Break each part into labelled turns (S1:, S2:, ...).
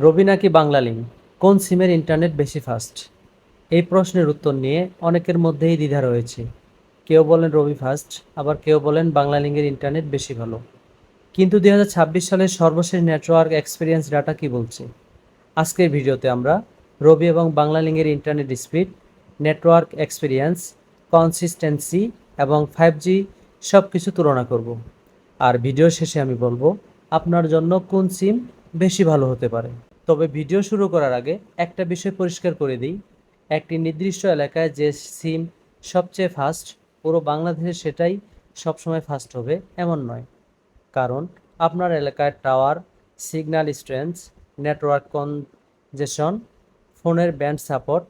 S1: রবি নাকি বাংলালিংক, কোন সিমের ইন্টারনেট বেশি ফাস্ট? এই প্রশ্নের উত্তর নিয়ে অনেকের মধ্যেই দ্বিধা রয়েছে। কেউ বলেন রবি ফাস্ট, আবার কেউ বলেন বাংলালিংকের ইন্টারনেট বেশি ভালো। কিন্তু 2026 সালের সর্বশেষ নেটওয়ার্ক এক্সপিরিয়েন্স ডাটা কি বলছে? আজকের ভিডিওতে আমরা রবি এবং বাংলালিংকের internet speed, network experience, consistency এবং 5G সব কিছু তুলনা করব। আর ভিডিও শেষে আমি বলবো আপনার জন্য কোন সিম বেশি ভালো হতে পারে। তবে ভিডিও শুরু করার আগে একটা বিষয় পরিষ্কার করে দিই, একটি নির্দিষ্ট এলাকায় যে সিম সবচেয়ে ফাস্ট পুরো বাংলাদেশে সেটাই সবসময় ফাস্ট হবে এমন নয়। কারণ আপনার এলাকার টাওয়ার, সিগন্যাল স্ট্রেংথ, নেটওয়ার্ক কনজেশন, ফোনের ব্যান্ড সাপোর্ট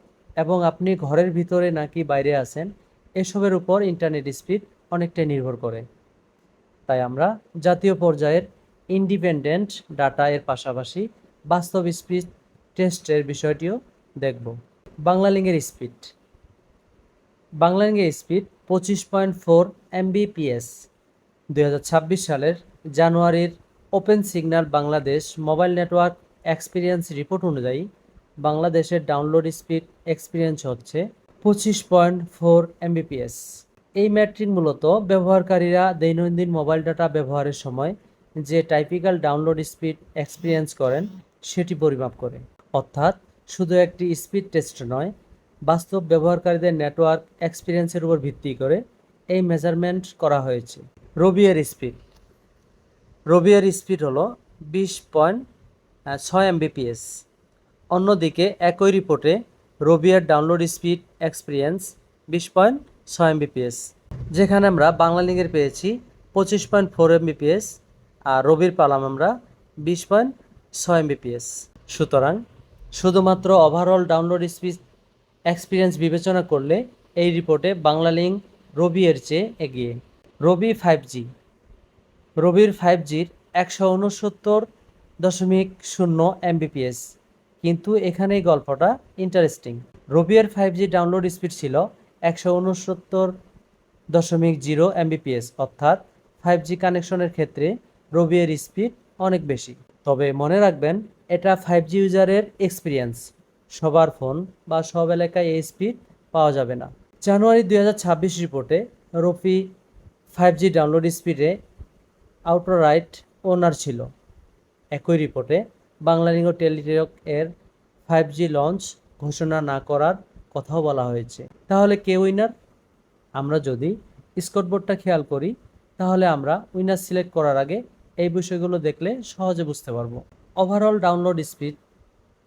S1: এবং আপনি ঘরের ভিতরে নাকি বাইরে আছেন এসবের উপর ইন্টারনেট স্পিড অনেকটাই নির্ভর করে। তাই আমরা জাতীয় পর্যায়ের ইন্ডিপেন্ডেন্ট ডাটা এর পাশাপাশি বাস্তব স্পিড টেস্টের বিষয়টিও দেখব। বাংলালিংকের স্পিড। বাংলালিংকের স্পিড 25.4 Mbps। 2026 সালের জানুয়ারির open signal Bangladesh mobile network experience report অনুযায়ী বাংলাদেশের ডাউনলোড স্পিড এক্সপিরিয়েন্স হচ্ছে 25.4 Mbps। এই ম্যাট্রিক মূলত ব্যবহারকারীরা দৈনন্দিন মোবাইল ডাটা ব্যবহারের সময় যে টাইপিক্যাল ডাউনলোড স্পিড এক্সপিরিয়েন্স করেন সেটি পরিমাপ করে। অর্থাৎ শুধু একটি স্পিড টেস্ট নয়, বাস্তব ব্যবহারকারীদের নেটওয়ার্ক এক্সপিরিয়েন্সের উপর ভিত্তি করে এই মেজারমেন্ট করা হয়েছে। রবির স্পিড। রবির স্পিড হলো 20.6 Mbps। অন্যদিকে একই রিপোর্টে রবির ডাউনলোড স্পিড এক্সপিরিয়েন্স 20.6 Mbps, যেখানে আমরা বাংলালিংকের পেয়েছি 25.4 Mbps আর রবির পালাম আমরা 20.6 Mbps। সুতরাং শুধুমাত্র ওভারঅল ডাউনলোড স্পিড এক্সপিরিয়েন্স বিবেচনা করলে এই রিপোর্টে বাংলালিংক রবি এর চেয়ে এগিয়ে। রবি 5G। রবির 5Gর 169.0 Mbps, কিন্তু এখানেই গল্পটা ইন্টারেস্টিং। রবির 5G ডাউনলোড স্পিড ছিল 169.0 Mbps, অর্থাৎ 5G কানেকশনের ক্ষেত্রে রবির স্পিড অনেক বেশি। তবে মনে রাখবেন এটা 5G ইউজারের এক্সপিরিয়েন্স, সবার ফোন বা সব এলাকায় এই স্পিড পাওয়া যাবে না। জানুয়ারি 2026 রিপোর্টে রবি 5G ডাউনলোড স্পিডে আউটরাইট ওনার ছিল। একই রিপোর্টে বাংলালিংক ও টেলিটক এর 5G লঞ্চ ঘোষণা না করার কথাও বলা হয়েছে। তাহলে কে উইনার? আমরা যদি স্কোরবোর্ডটা খেয়াল করি তাহলে আমরা উইনার সিলেক্ট করার আগে এই বিষয়গুলো দেখলে সহজে বুঝতে পারবো। Overall download speed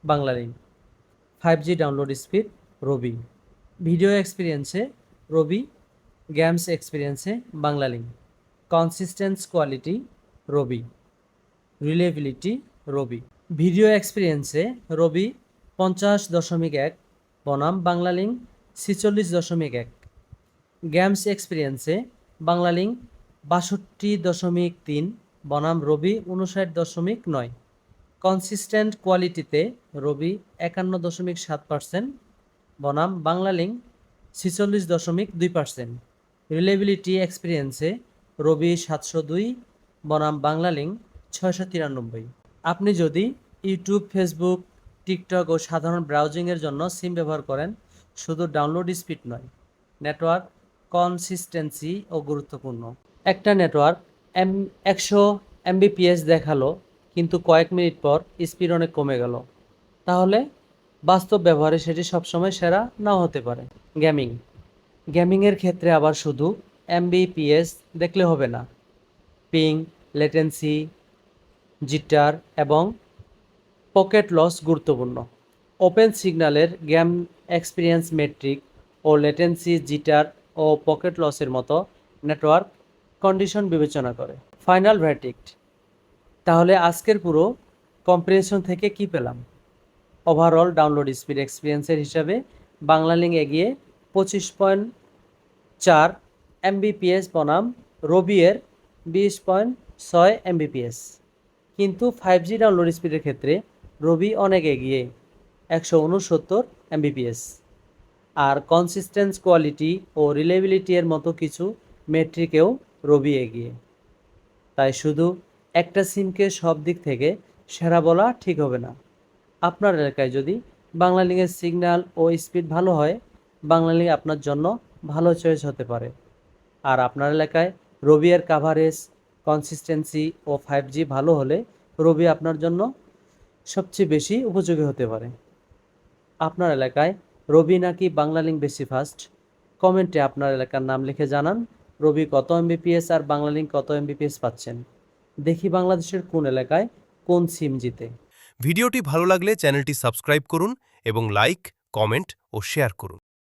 S1: Banglalink, 5G download speed Robi, video এক্সপিরিয়েন্সে রবি, গেমস এক্সপিরিয়েন্সে Banglalink, consistence quality Robi, reliability Robi. Video এক্সপিরিয়েন্সে রবি 50.1 বনাম বাংলালিংক 46.1। গেমস এক্সপিরিয়েন্সে বাংলালিংক 62.3 বনাম রবি 59.9। কনসিস্টেন্ট কোয়ালিটিতে রবি 51.7% বনাম বাংলালিংক 46.2%। রিলেবিলিটি এক্সপিরিয়েন্সে রবি 702 বনাম বাংলালিংক 693। আপনি যদি ইউটিউব, ফেসবুক, টিকটক ও সাধারণ ব্রাউজিংয়ের জন্য সিম ব্যবহার করেন, শুধু ডাউনলোড স্পিড নয়, নেটওয়ার্ক কনসিস্টেন্সি ও গুরুত্বপূর্ণ। একটা নেটওয়ার্ক 100 Mbps দেখালো, কিন্তু কয়েক মিনিট পর স্পিড অনেক কমে গেল, তাহলে বাস্তব ব্যবহারে সেটি সবসময় সেরা নাও হতে পারে। গেমিং। গেমিংয়ের ক্ষেত্রে আবার শুধু Mbps দেখলে হবে না, পিং, লেটেন্সি, জিটার এবং পকেট লস গুরুত্বপূর্ণ। ওপেন সিগন্যালের গেম এক্সপিরিয়েন্স মেট্রিক ও লেটেন্সি, জিটার ও পকেট লসের মতো নেটওয়ার্ক কন্ডিশন বিবেচনা করে। ফাইনাল ভ্যার্ডিক্ট। তাহলে আজকের পুরো কম্পারিজন থেকে কি পেলাম? ওভারঅল ডাউনলোড স্পিড এক্সপিরিয়েন্সের হিসাবে বাংলালিংক এগিয়ে 25.4 Mbps বনাম রবি এর 20.6 Mbps। কিন্তু 5G ডাউনলোড স্পিডের ক্ষেত্রে রবি অনেক এগিয়ে 169 Mbps। আর কনসিস্টেন্স কোয়ালিটি ও রিলেবিলিটি এর মতো কিছু মেট্রিকেও রবি এগিয়ে। তাই শুধু একটা সিমকে সব দিক থেকে সেরা বলা ঠিক হবে না। আপনার এলাকায় যদি বাংলালিংকের সিগন্যাল ও স্পিড ভালো হয়, বাংলালিংক আপনার জন্য ভালো চয়েস হতে পারে। আর আপনার এলাকায় রবির কাভারেজ, কনসিস্টেন্সি ও 5G ভালো হলে রবি আপনার জন্য সবচেয়ে বেশি উপযোগী হতে পারে। আপনার এলাকায় রবি নাকি বাংলালিংক বেশি ফাস্ট? কমেন্টে আপনার এলাকার নাম লিখে জানান। রবি কত এমবিপিএস আর বাংলালিংক কত এমবিপিএস পাচ্ছেন। দেখি বাংলাদেশের কোন এলাকায় কোন সিম জিতে।
S2: ভিডিওটি ভালো লাগলে চ্যানেলটি সাবস্ক্রাইব করুন এবং লাইক, কমেন্ট ও শেয়ার করুন।